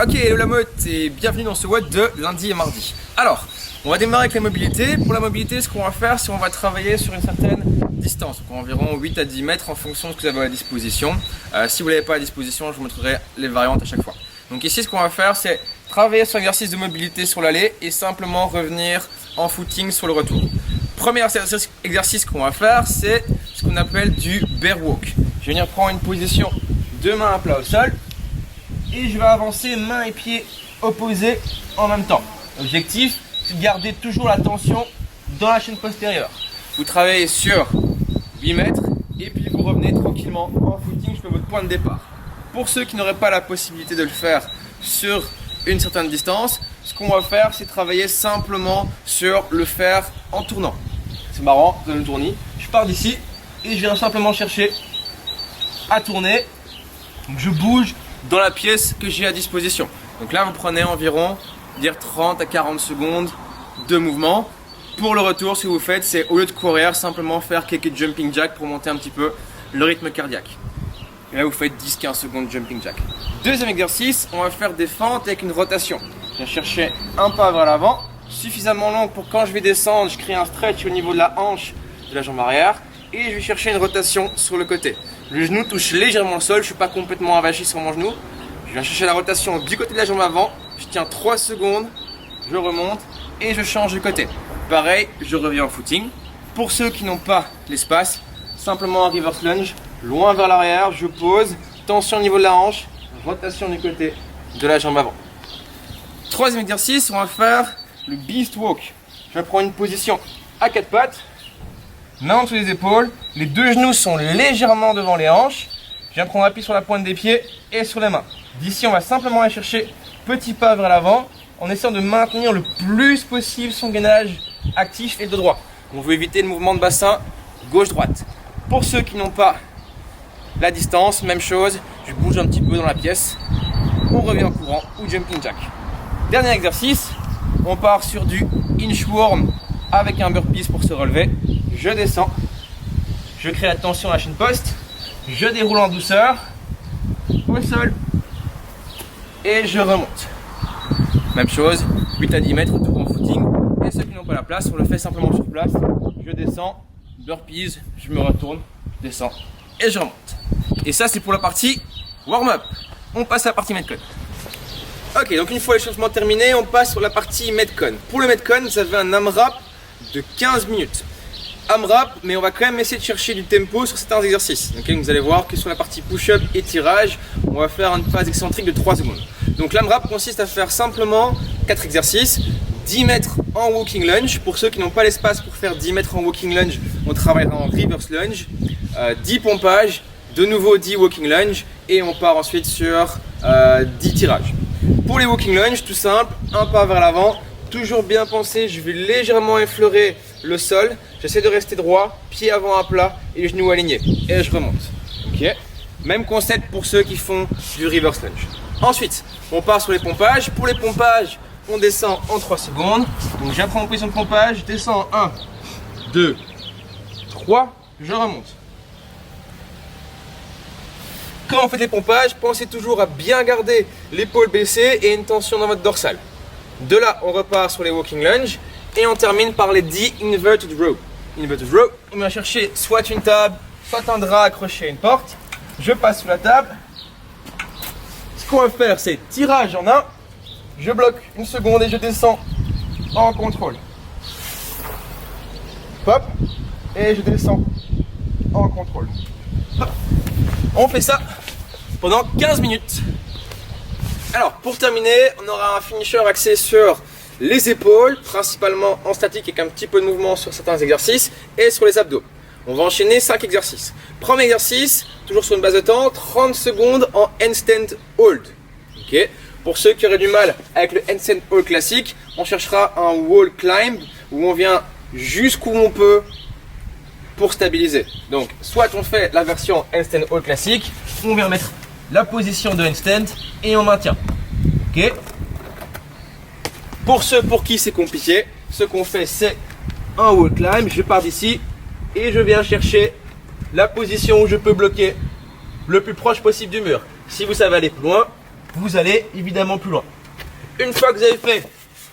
Ok, hello la mode et bienvenue dans ce WOD de lundi et mardi. Alors, on va démarrer avec la mobilité. Pour la mobilité, ce qu'on va faire, c'est qu'on va travailler sur une certaine distance, donc environ 8 à 10 mètres en fonction de ce que vous avez à disposition. Si vous ne l'avez pas à disposition, je vous montrerai les variantes à chaque fois. Donc ici, ce qu'on va faire, c'est travailler sur l'exercice de mobilité sur l'aller et simplement revenir en footing sur le retour. Premier exercice qu'on va faire, c'est ce qu'on appelle du bear walk. Je vais venir prendre une position de main à plat au sol et je vais avancer mains et pieds opposés en même temps. L'objectif, c'est de garder toujours la tension dans la chaîne postérieure. Vous travaillez sur 8 mètres et puis vous revenez tranquillement en footing jusqu'à votre point de départ. Pour ceux qui n'auraient pas la possibilité de le faire sur une certaine distance, ce qu'on va faire, c'est travailler simplement sur le faire en tournant. C'est marrant, vous avez le tournis. Je pars d'ici et je viens simplement chercher à tourner. Donc je bouge dans la pièce que j'ai à disposition. Donc là, vous prenez environ 30 à 40 secondes de mouvement. Pour le retour, ce que vous faites, c'est au lieu de courir, simplement faire quelques jumping jacks pour monter un petit peu le rythme cardiaque. Et là, vous faites 10-15 secondes de jumping jack. Deuxième exercice, on va faire des fentes avec une rotation. Je vais chercher un pas vers l'avant, suffisamment long pour quand je vais descendre, je crée un stretch au niveau de la hanche de la jambe arrière. Et je vais chercher une rotation sur le côté. Le genou touche légèrement le sol, je ne suis pas complètement avachi sur mon genou. Je viens chercher la rotation du côté de la jambe avant, je tiens 3 secondes, je remonte et je change de côté. Pareil, je reviens en footing. Pour ceux qui n'ont pas l'espace, simplement un reverse lunge, loin vers l'arrière, je pose, tension au niveau de la hanche, rotation du côté de la jambe avant. Troisième exercice, on va faire le beast walk. Je vais prendre une position à 4 pattes. Main entre les épaules, les deux genoux sont légèrement devant les hanches. Je viens prendre appui sur la pointe des pieds et sur les mains. D'ici, on va simplement aller chercher petit pas vers l'avant en essayant de maintenir le plus possible son gainage actif et de droit. On veut éviter le mouvement de bassin gauche-droite. Pour ceux qui n'ont pas la distance, même chose, je bouge un petit peu dans la pièce. On revient en courant ou jumping jack. Dernier exercice, on part sur du inchworm avec un burpees pour se relever. Je descends, je crée la tension à la chaîne poste, je déroule en douceur, au sol et je remonte. Même chose, 8 à 10 mètres, tout en footing. Et ceux qui n'ont pas la place, on le fait simplement sur place. Je descends, burpees, je me retourne, je descends et je remonte. Et ça, c'est pour la partie warm-up. On passe à la partie Metcon. Ok, donc une fois les changements terminés, on passe sur la partie Metcon. Pour le Metcon, vous avez un AMRAP de 15 minutes. AMRAP, mais on va quand même essayer de chercher du tempo sur certains exercices. Okay, vous allez voir que sur la partie push-up et tirage, on va faire une phase excentrique de 3 secondes. Donc l'AMRAP consiste à faire simplement 4 exercices, 10 mètres en walking lunge. Pour ceux qui n'ont pas l'espace pour faire 10 mètres en walking lunge, on travaillera en reverse lunge, 10 pompages, de nouveau 10 walking lunge et on part ensuite sur 10 tirages. Pour les walking lunge, tout simple, un pas vers l'avant, toujours bien pensé, je vais légèrement effleurer le sol, j'essaie de rester droit, pied avant à plat et les genoux alignés et je remonte. Ok. Même concept pour ceux qui font du reverse lunge. Ensuite, on part sur les pompages. Pour les pompages, on descend en 3 secondes. Donc j'apprends en position de pompage, je descends en 1, 2, 3, je remonte. Quand on fait des pompages, pensez toujours à bien garder l'épaule baissée et une tension dans votre dorsale. De là, on repart sur les walking lunge et on termine par les 10 inverted row. Inverted row, on va chercher soit une table, soit un drap accroché à une porte. Je passe sous la table. Ce qu'on va faire, c'est tirage en 1. Je bloque une seconde et je descends en contrôle. Hop, et je descends en contrôle. Hop. On fait ça pendant 15 minutes. Alors, pour terminer, on aura un finisher axé sur les épaules, principalement en statique avec un petit peu de mouvement sur certains exercices, et sur les abdos. On va enchaîner 5 exercices. Premier exercice, toujours sur une base de temps, 30 secondes en handstand hold. Okay. Pour ceux qui auraient du mal avec le handstand hold classique, on cherchera un wall climb où on vient jusqu'où on peut pour stabiliser. Donc, soit on fait la version handstand hold classique, on vient mettre la position de handstand et on maintient. Ok. Pour ceux pour qui c'est compliqué, ce qu'on fait c'est un wall climb. Je pars d'ici et je viens chercher la position où je peux bloquer le plus proche possible du mur. Si vous savez aller plus loin, vous allez évidemment plus loin. Une fois que vous avez fait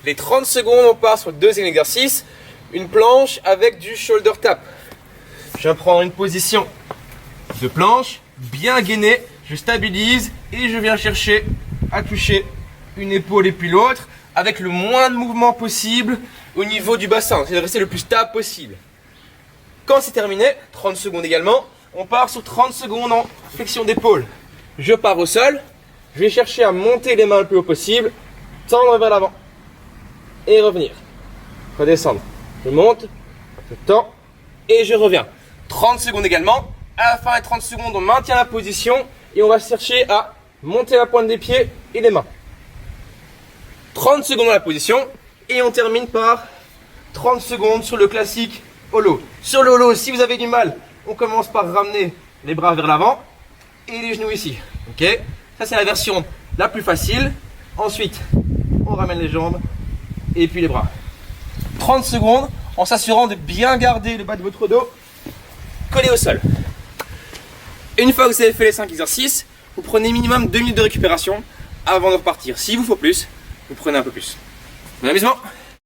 les 30 secondes, on part sur le deuxième exercice, une planche avec du shoulder tap. Je vais prendre une position de planche, bien gainée, je stabilise et je viens chercher à toucher une épaule et puis l'autre avec le moins de mouvement possible au niveau du bassin, c'est de rester le plus stable possible. Quand c'est terminé, 30 secondes également, on part sur 30 secondes en flexion d'épaule. Je pars au sol, je vais chercher à monter les mains le plus haut possible, tendre vers l'avant et revenir. Redescendre. Je monte, je tends et je reviens. 30 secondes également. À la fin des 30 secondes, on maintient la position et on va chercher à monter la pointe des pieds et les mains. 30 secondes dans la position et on termine par 30 secondes sur le classique holo. Sur le holo, si vous avez du mal, on commence par ramener les bras vers l'avant et les genoux ici. Ok, ça c'est la version la plus facile. Ensuite, on ramène les jambes et puis les bras. 30 secondes en s'assurant de bien garder le bas de votre dos collé au sol. Une fois que vous avez fait les 5 exercices, vous prenez minimum 2 minutes de récupération avant de repartir. S'il vous faut plus, vous prenez un peu plus. Bon amusement!